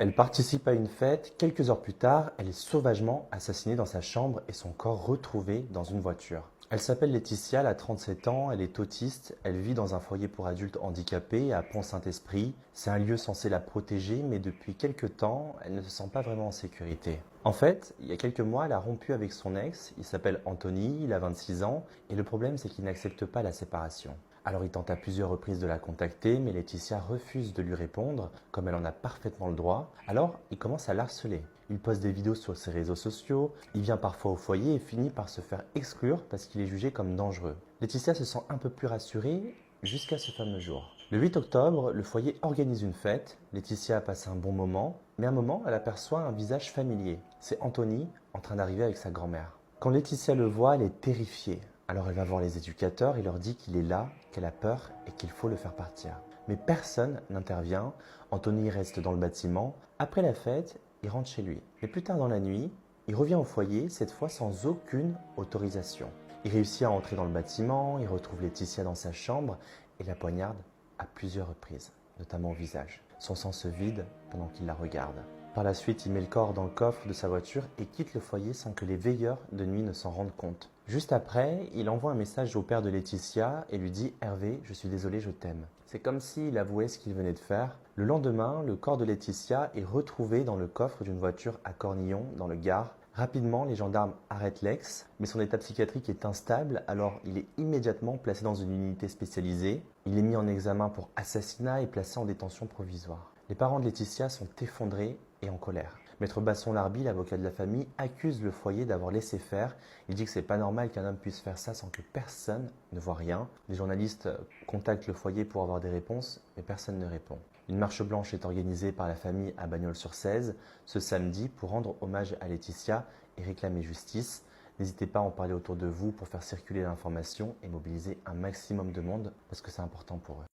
Elle participe à une fête. Quelques heures plus tard, elle est sauvagement assassinée dans sa chambre et son corps retrouvé dans une voiture. Elle s'appelle Laetitia, elle a 37 ans, elle est autiste, elle vit dans un foyer pour adultes handicapés à Pont-Saint-Esprit. C'est un lieu censé la protéger, mais depuis quelques temps, elle ne se sent pas vraiment en sécurité. En fait, il y a quelques mois, elle a rompu avec son ex, il s'appelle Anthony, il a 26 ans, et le problème c'est qu'il n'accepte pas la séparation. Alors il tente à plusieurs reprises de la contacter, mais Laetitia refuse de lui répondre, comme elle en a parfaitement le droit. Alors il commence à l'harceler. Il poste des vidéos sur ses réseaux sociaux, il vient parfois au foyer et finit par se faire exclure parce qu'il est jugé comme dangereux. Laetitia se sent un peu plus rassurée jusqu'à ce fameux jour. Le 8 octobre, le foyer organise une fête. Laetitia passe un bon moment, mais à un moment, elle aperçoit un visage familier. C'est Anthony en train d'arriver avec sa grand-mère. Quand Laetitia le voit, elle est terrifiée. Alors elle va voir les éducateurs et leur dit qu'il est là, qu'elle a peur et qu'il faut le faire partir. Mais personne n'intervient. Anthony reste dans le bâtiment. Après la fête, il rentre chez lui. Mais plus tard dans la nuit, il revient au foyer, cette fois sans aucune autorisation. Il réussit à entrer dans le bâtiment, il retrouve Laetitia dans sa chambre et la poignarde à plusieurs reprises, notamment au visage. Son sang se vide pendant qu'il la regarde. Par la suite, il met le corps dans le coffre de sa voiture et quitte le foyer sans que les veilleurs de nuit ne s'en rendent compte. Juste après, il envoie un message au père de Laetitia et lui dit « Hervé, je suis désolé, je t'aime ». C'est comme s'il avouait ce qu'il venait de faire. Le lendemain, le corps de Laetitia est retrouvé dans le coffre d'une voiture à Cornillon, dans le Gard. Rapidement, les gendarmes arrêtent l'ex, mais son état psychiatrique est instable, alors il est immédiatement placé dans une unité spécialisée. Il est mis en examen pour assassinat et placé en détention provisoire. Les parents de Laetitia sont effondrés et en colère. Maître Basson-Larby, l'avocat de la famille, accuse le foyer d'avoir laissé faire. Il dit que c'est pas normal qu'un homme puisse faire ça sans que personne ne voit rien. Les journalistes contactent le foyer pour avoir des réponses, mais personne ne répond. Une marche blanche est organisée par la famille à Bagnols-sur-Cèze ce samedi pour rendre hommage à Laetitia et réclamer justice. N'hésitez pas à en parler autour de vous pour faire circuler l'information et mobiliser un maximum de monde parce que c'est important pour eux.